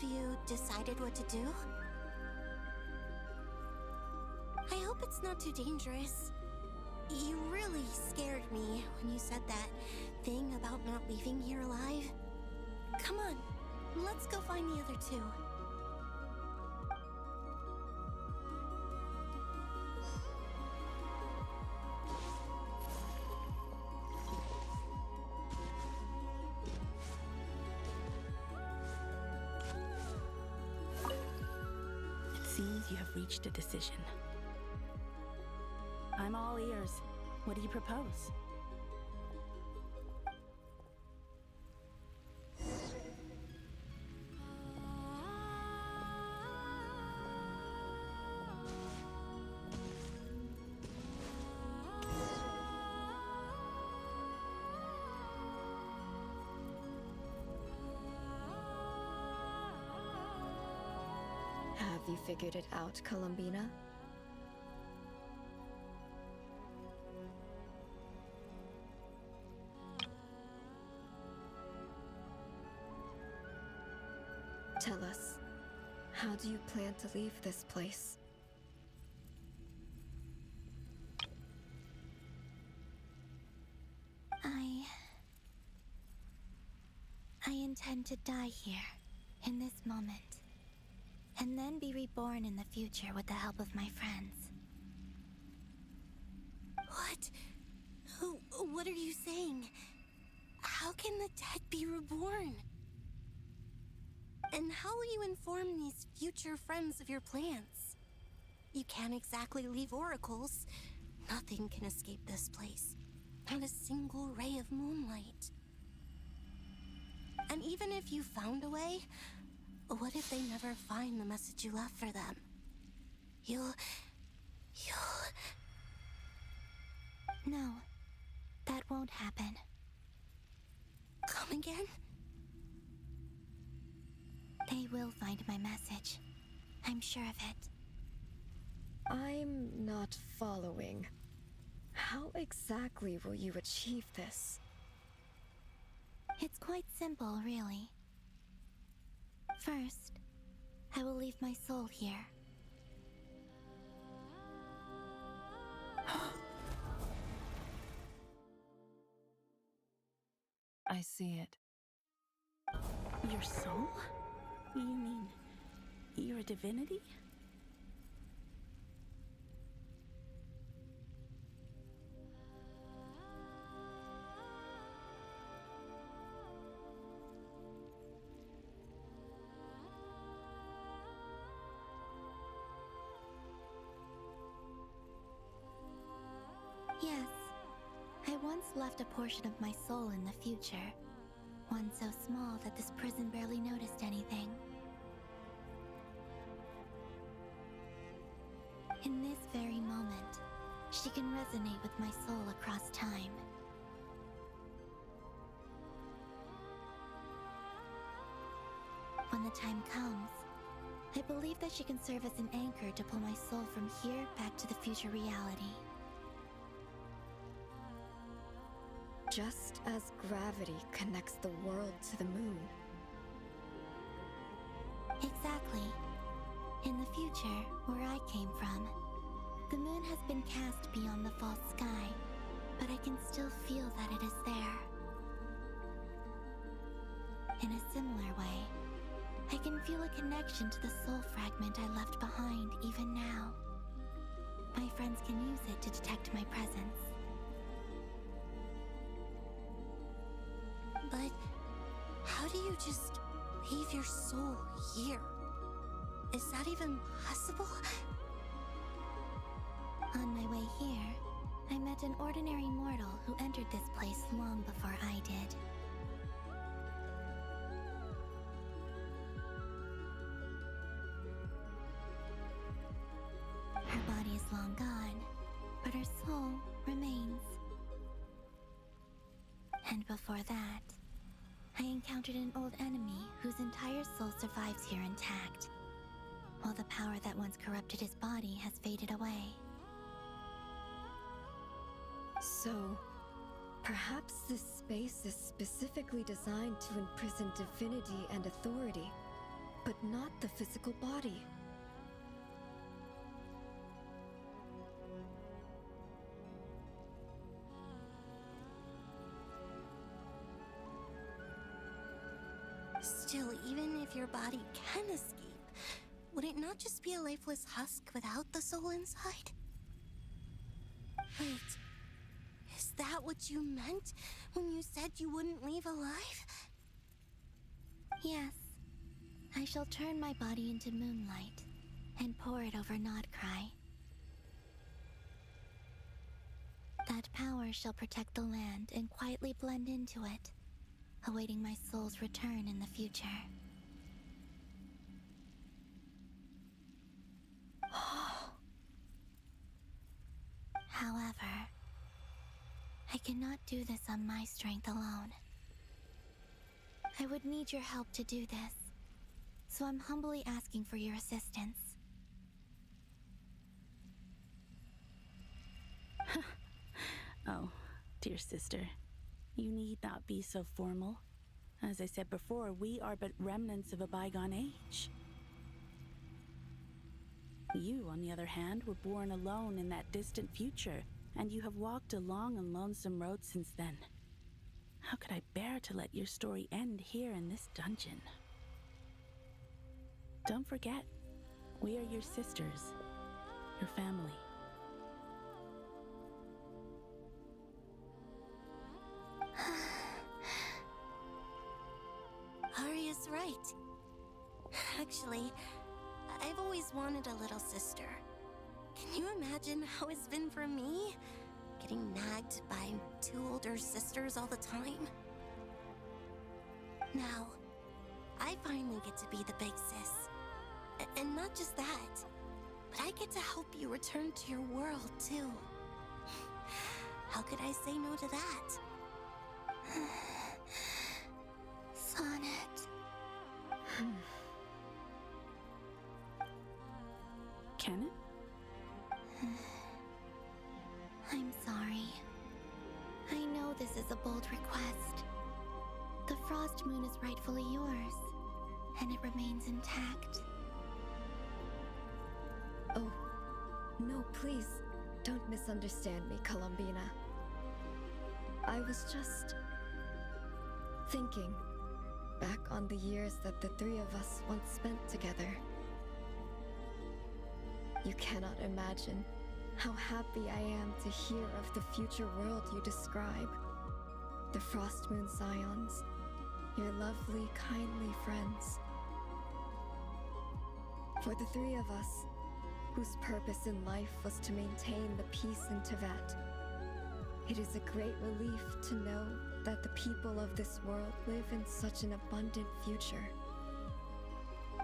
Have you decided what to do? I hope it's not too dangerous. You really scared me when you said that thing about not leaving here alive. Come on, let's go find the other two. It seems you have reached a decision. I'm all ears. What do you propose? Have you figured it out, Colombina? Tell us, how do you plan to leave this place? I intend to die here, in this moment, and then be reborn in the future with the help of my friends. What? What are you saying? How can the dead be reborn? And how will you inform these future friends of your plans? You can't exactly leave oracles. Nothing can escape this place. Not a single ray of moonlight. And even if you found a way, what if they never find the message you left for them? You'll... No, that won't happen. Come again? They will find my message. I'm sure of it. I'm not following. How exactly will you achieve this? It's quite simple, really. First, I will leave my soul here. I see it. Your soul? You mean you're a divinity? Yes. I once left a portion of my soul in the future. One so small that this prison barely noticed anything. In this very moment, she can resonate with my soul across time. When the time comes, I believe that she can serve as an anchor to pull my soul from here back to the future reality. Just as gravity connects the world to the moon. Exactly. In the future, where I came from, the moon has been cast beyond the false sky, but I can still feel that it is there. In a similar way, I can feel a connection to the soul fragment I left behind even now. My friends can use it to detect my presence. But how do you just leave your soul here? Is that even possible? On my way here, I met an ordinary mortal who entered this place long before I did. Her body is long gone, but her soul remains. And before that, I encountered an old enemy whose entire soul survives here intact, while the power that once corrupted his body has faded away. So, perhaps this space is specifically designed to imprison divinity and authority, but not the physical body. Still, even if your body can escape, would it not just be a lifeless husk without the soul inside? Wait, is that what you meant when you said you wouldn't leave alive? Yes. I shall turn my body into moonlight and pour it over Nodcry. That power shall protect the land and quietly blend into it, awaiting my soul's return in the future. However, I cannot do this on my strength alone. I would need your help to do this, so I'm humbly asking for your assistance. Oh, dear sister, you need not be so formal. As I said before, we are but remnants of a bygone age. You, on the other hand, were born alone in that distant future, and you have walked a long and lonesome road since then. How could I bear to let your story end here in this dungeon? Don't forget, we are your sisters, your family. Arya's right. Actually, I've always wanted a little sister. Can you imagine how it's been for me? Getting nagged by two older sisters all the time. Now, I finally get to be the big sis. And not just that, but I get to help you return to your world, too. How could I say no to that? Sonnet. Can it? I'm sorry. I know this is a bold request. The Frost Moon is rightfully yours, and it remains intact. Oh, no, please, don't misunderstand me, Colombina. I was just thinking back on the years that the three of us once spent together. You cannot imagine how happy I am to hear of the future world you describe. The Frost Moon Scions, your lovely, kindly friends. For the three of us, whose purpose in life was to maintain the peace in Tibet, it is a great relief to know that the people of this world live in such an abundant future.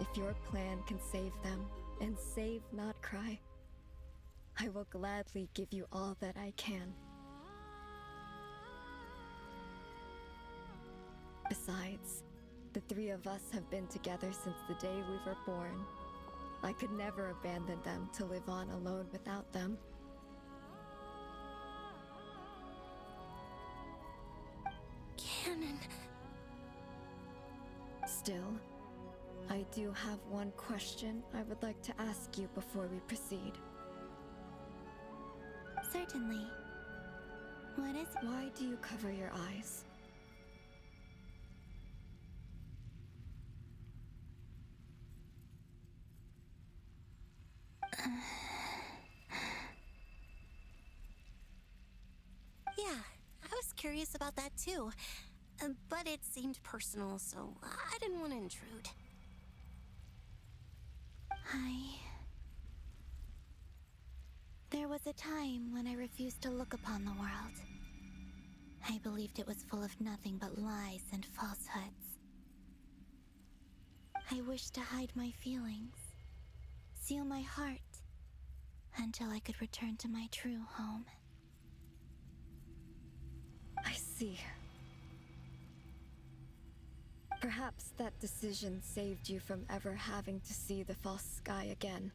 If your plan can save them and save Nodcry, I will gladly give you all that I can. Besides, the three of us have been together since the day we were born. I could never abandon them to live on alone without them. Canon. Still, I do have one question I would like to ask you before we proceed. Certainly. What is it? Why do you cover your eyes? Yeah, I was curious about that too. But it seemed personal, so I didn't want to intrude. There was a time when I refused to look upon the world. I believed it was full of nothing but lies and falsehoods. I wished to hide my feelings, seal my heart, until I could return to my true home. I see. Perhaps that decision saved you from ever having to see the false sky again.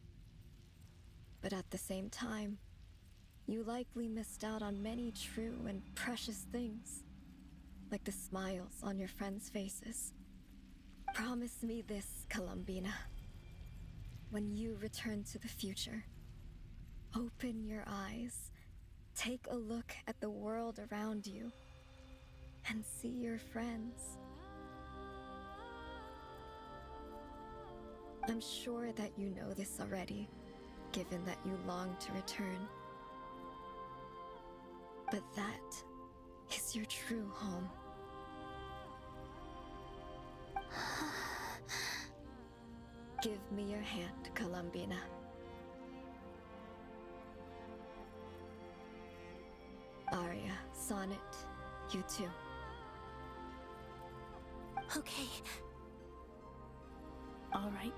But at the same time, you likely missed out on many true and precious things, like the smiles on your friends' faces. Promise me this, Colomбина. When you return to the future, open your eyes, take a look at the world around you, and see your friends. I'm sure that you know this already, given that you long to return. But that is your true home. Give me your hand, Colomбина. Aria, Sonnet, you too. Okay. All right.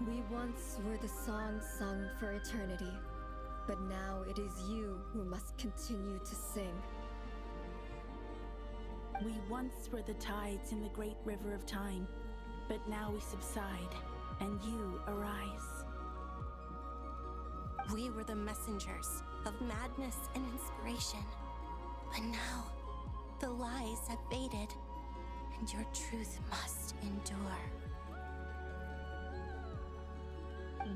We once were the song sung for eternity, but now it is you who must continue to sing. We once were the tides in the great river of time, but now we subside, and you arise. We were the messengers of madness and inspiration. But now, the lies have faded, and your truth must endure.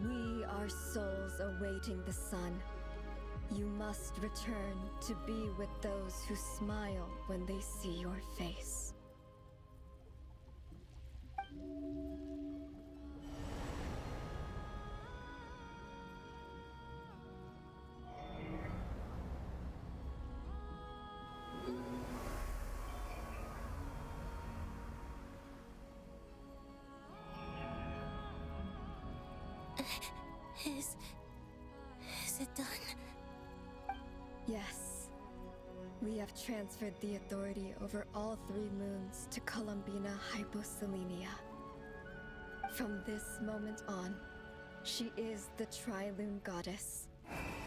We are souls awaiting the sun. You must return to be with those who smile when they see your face. Is it done? Yes. We have transferred the authority over all 3 moons to Colomбина Hyposelenia. From this moment on, she is the Tri-Lune Goddess,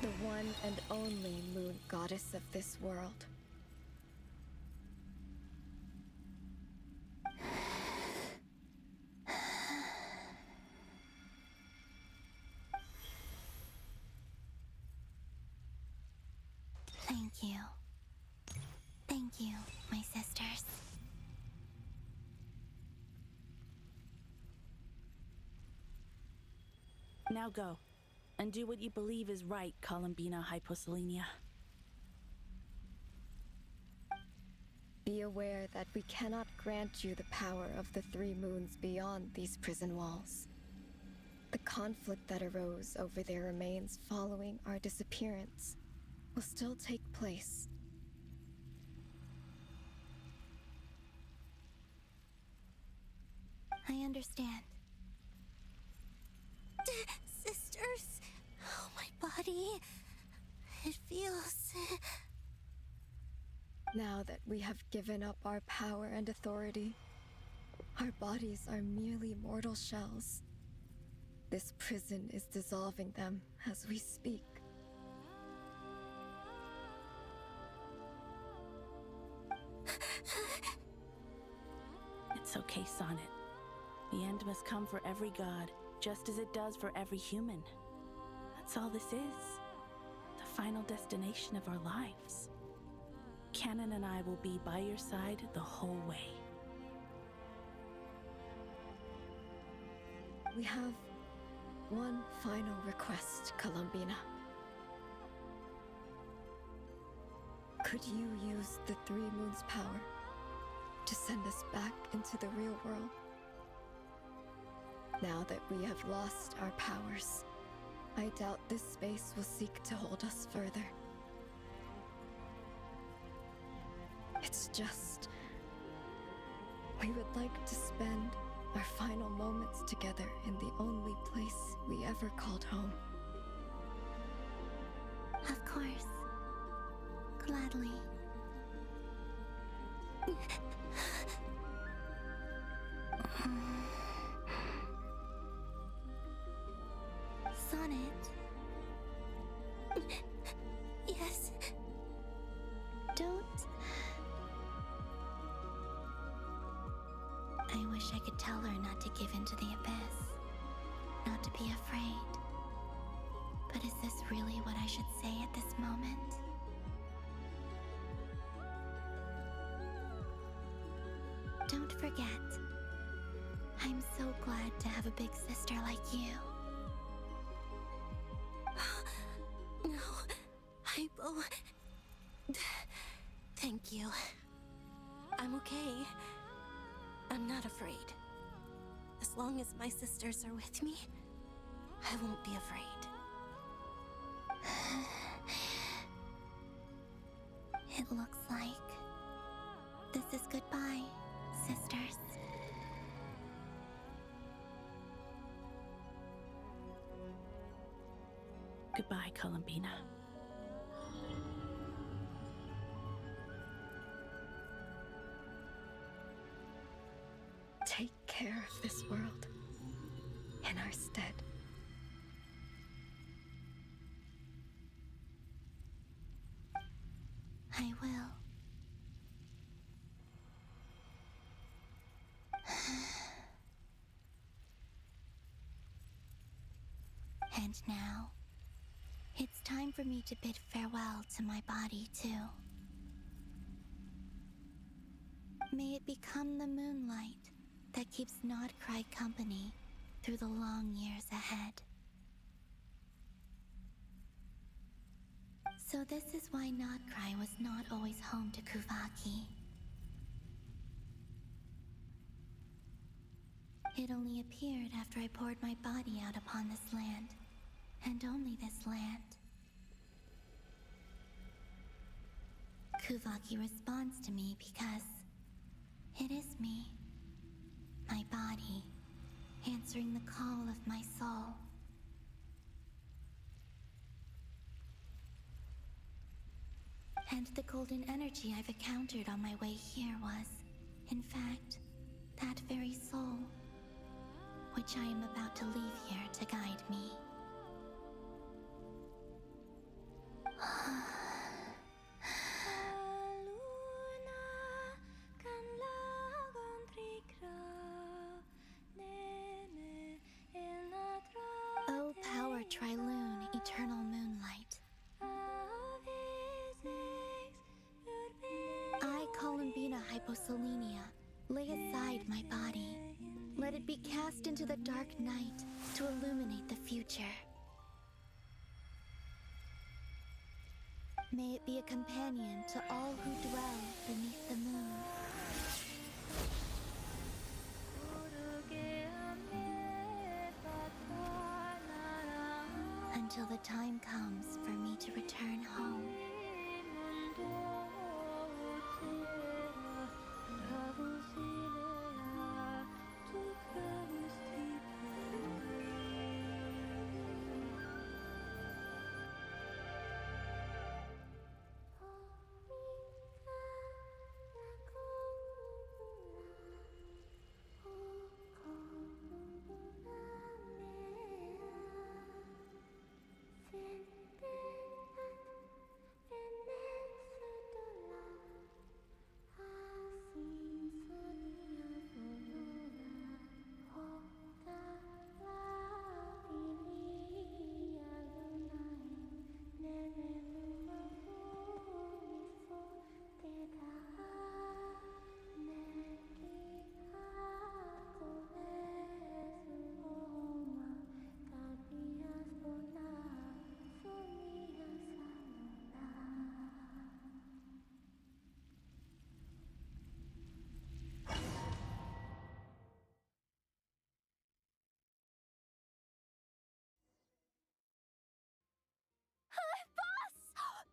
the one and only moon goddess of this world. Thank you. Thank you, my sisters. Now go, and do what you believe is right, Colomбина Hyposelenia. Be aware that we cannot grant you the power of the 3 moons beyond these prison walls. The conflict that arose over their remains following our disappearance will still take place. I understand. Sisters, oh, my body. It feels. Now that we have given up our power and authority, our bodies are merely mortal shells. This prison is dissolving them as we speak. It's okay, Sonnet. The end must come for every god, just as it does for every human. That's all this is. The final destination of our lives. Canon and I will be by your side the whole way. We have one final request, Colomбина. Could you use the 3 moons' power to send us back into the real world? Now that we have lost our powers, I doubt this space will seek to hold us further. It's just, we would like to spend our final moments together in the only place we ever called home. Of course. Gladly. Sonnet. Yes. Don't. I wish I could tell her not to give in to the abyss, not to be afraid. But is this really what I should say at this moment? Don't forget, I'm so glad to have a big sister like you. No, Hypo. Thank you. I'm okay. I'm not afraid. As long as my sisters are with me, I won't be afraid. It looks like this is goodbye, sisters. Goodbye, Colombina. Take care of this world in our stead. I will. And now, it's time for me to bid farewell to my body, too. May it become the moonlight that keeps Nodcry company through the long years ahead. So this is why Nodcry was not always home to Kuvaki. It only appeared after I poured my body out upon this land, and only this land. Kuvaki responds to me because it is me, my body, answering the call of my soul. And the golden energy I've encountered on my way here was, in fact, that very soul, which I am about to leave here to guide me. O power Triloon, eternal moonlight. I, Colombina Hyposelenia, lay aside my body. Let it be cast into the dark night to illuminate the future. May it be a companion to all who dwell beneath the moon. Until the time comes for me to return home.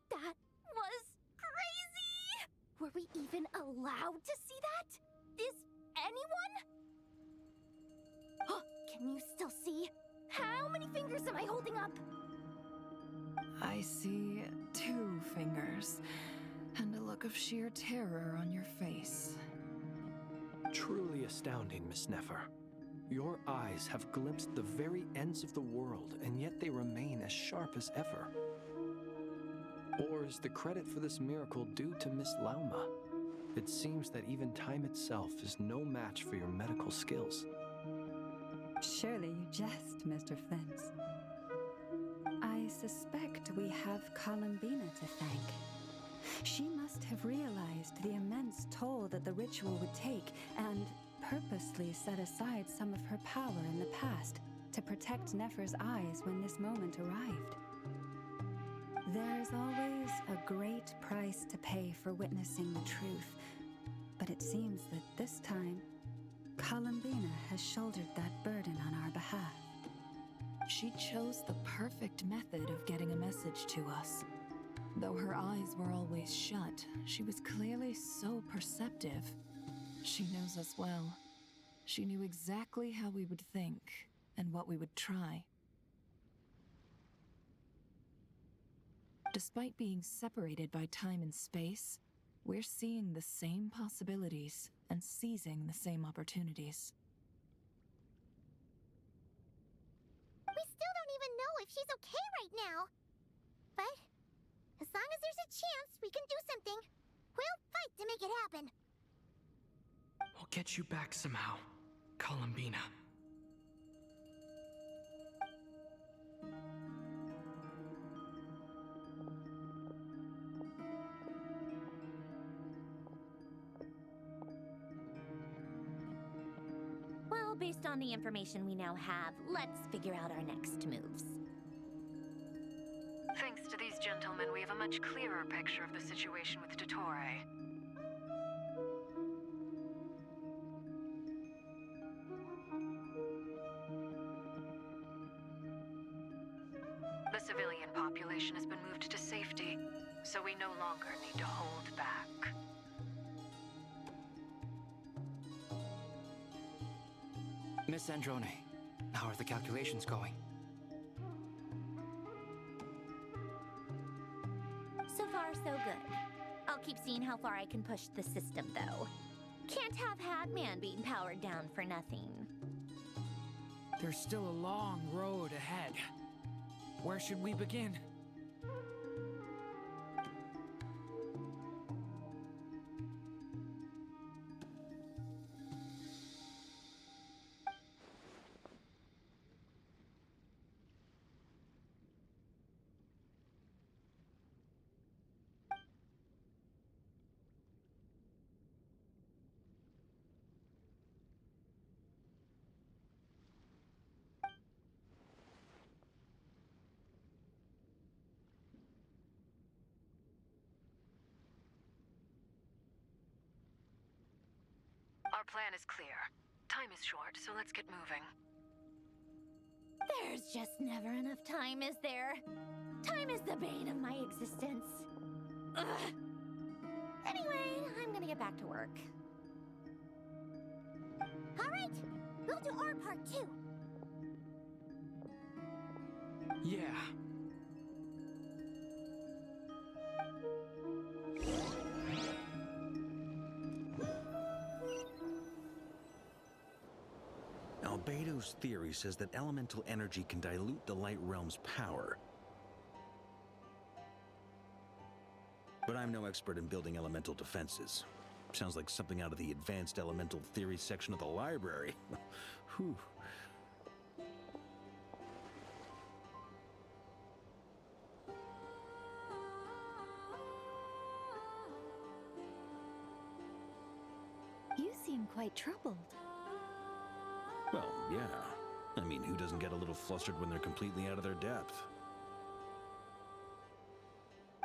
That was crazy! Were we even allowed to see that? Is anyone? Can you still see? How many fingers am I holding up? I see 2 fingers, and a look of sheer terror on your face. Truly astounding, Miss Nefer. Your eyes have glimpsed the very ends of the world, and yet they remain as sharp as ever. Or is the credit for this miracle due to Miss Lauma? It seems that even time itself is no match for your medical skills. Surely you jest, Mr. Flint. I suspect we have Colombina to thank. She must have realized the immense toll that the ritual would take and purposely set aside some of her power in the past to protect Nefer's eyes when this moment arrived. There's always a great price to pay for witnessing the truth, but it seems that this time, Colombina has shouldered that burden on our behalf. She chose the perfect method of getting a message to us. Though her eyes were always shut, she was clearly so perceptive. She knows us well. She knew exactly how we would think and what we would try. Despite being separated by time and space, we're seeing the same possibilities and seizing the same opportunities. We still don't even know if she's okay right now. But as long as there's a chance we can do something, we'll fight to make it happen. We'll get you back somehow, Colombina. Well, based on the information we now have, let's figure out our next moves. Thanks to these gentlemen, we have a much clearer picture of the situation with Dottore. The civilian population has been moved to safety, so we no longer need to hold back. Miss Androne, how are the calculations going? So far, so good. I'll keep seeing how far I can push the system, though. Can't have Hatman being powered down for nothing. There's still a long road ahead. Where should we begin? Our plan is clear. Time is short, so let's get moving. There's just never enough time, is there? Time is the bane of my existence. Ugh. Anyway, I'm gonna get back to work. All right, we'll do our part too. Yeah. Albedo's theory says that elemental energy can dilute the light realm's power. But I'm no expert in building elemental defenses. Sounds like something out of the advanced elemental theory section of the library. Whew. You seem quite troubled. Well, yeah. I mean, who doesn't get a little flustered when they're completely out of their depth?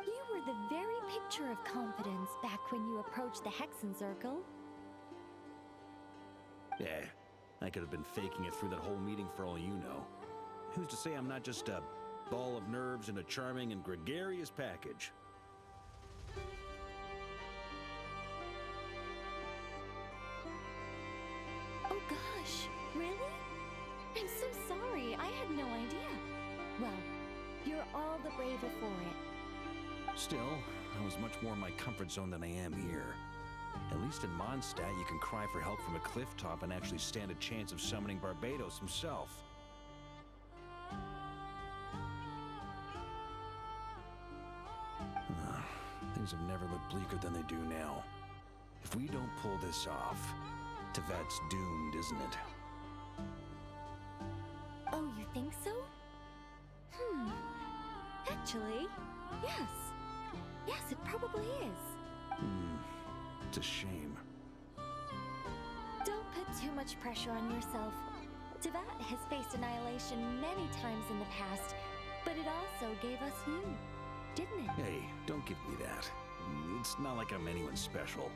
You were the very picture of confidence back when you approached the Hexen Circle. Yeah, I could have been faking it through that whole meeting for all you know. Who's to say I'm not just a ball of nerves in a charming and gregarious package? Oh gosh, really? I'm so sorry, I had no idea. Well, you're all the braver for it. Still, I was much more in my comfort zone than I am here. At least in Mondstadt, you can cry for help from a cliff top and actually stand a chance of summoning Barbados himself. Things have never looked bleaker than they do now. If we don't pull this off, Tevat's doomed, isn't it? Oh, you think so? Actually, yes. Yes, it probably is. It's a shame. Don't put too much pressure on yourself. Tevat has faced annihilation many times in the past, but it also gave us you, didn't it? Hey, don't give me that. It's not like I'm anyone special.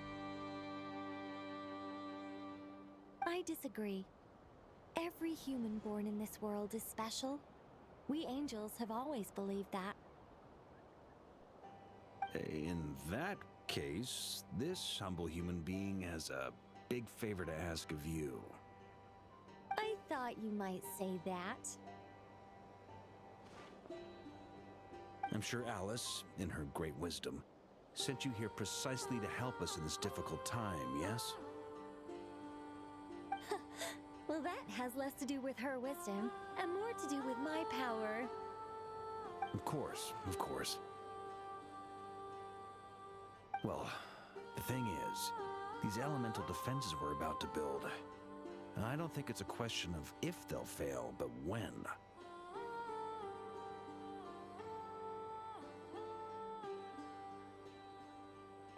I disagree. Every human born in this world is special. We angels have always believed that. In that case, this humble human being has a big favor to ask of you. I thought you might say that. I'm sure Alice, in her great wisdom, sent you here precisely to help us in this difficult time, yes? Well, that has less to do with her wisdom and more to do with my power. Of course, of course. Well, the thing is, these elemental defenses we're about to build, I don't think it's a question of if they'll fail, but when.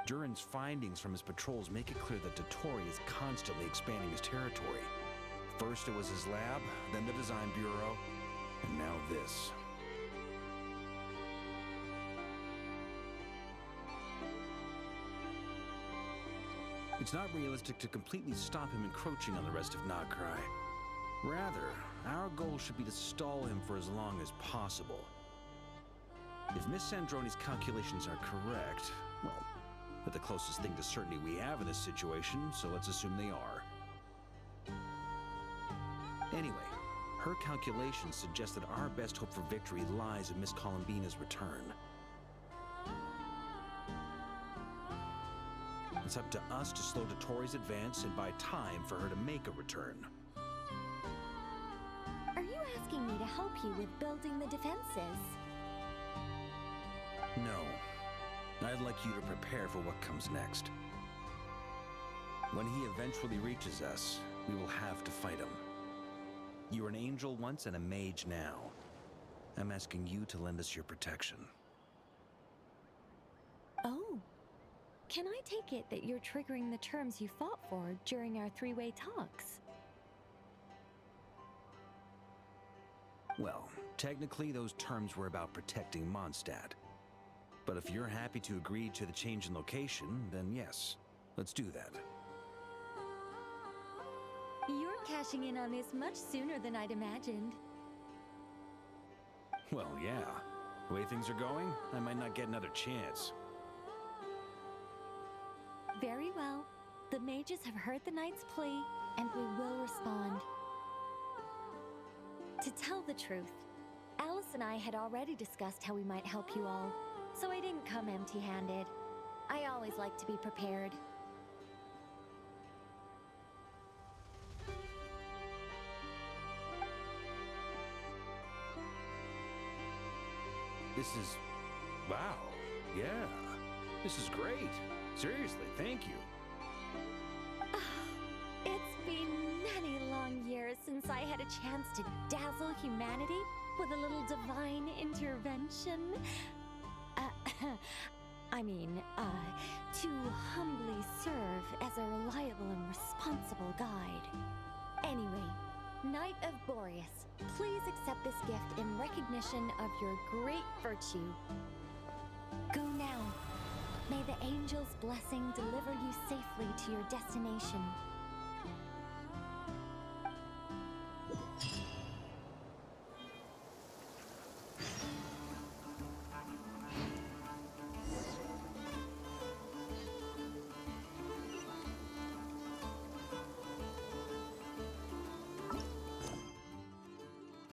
Durin's findings from his patrols make it clear that Dottore is constantly expanding his territory. First it was his lab, then the design bureau, and now this. It's not realistic to completely stop him encroaching on the rest of Nokrai. Rather, our goal should be to stall him for as long as possible. If Miss Sandroni's calculations are correct, well, they're the closest thing to certainty we have in this situation, so let's assume they are. Anyway, her calculations suggest that our best hope for victory lies in Miss Colombina's return. It's up to us to slow Dottore's advance and buy time for her to make a return. Are you asking me to help you with building the defenses? No. I'd like you to prepare for what comes next. When he eventually reaches us, we will have to fight him. You were an angel once and a mage now. I'm asking you to lend us your protection. Oh. Can I take it that you're triggering the terms you fought for during our three-way talks? Well, technically those terms were about protecting Mondstadt. But if you're happy to agree to the change in location, then yes, let's do that. You're cashing in on this much sooner than I'd imagined. Well, yeah. The way things are going, I might not get another chance. Very well. The mages have heard the knight's plea, and we will respond. To tell the truth, Alice and I had already discussed how we might help you all, so I didn't come empty-handed. I always like to be prepared. This is... wow. Yeah. This is great. Seriously, thank you. It's been many long years since I had a chance to dazzle humanity with a little divine intervention. To humbly serve as a reliable and responsible guide. Anyway, Knight of Boreas, please accept this gift in recognition of your great virtue. Go now. May the angel's blessing deliver you safely to your destination.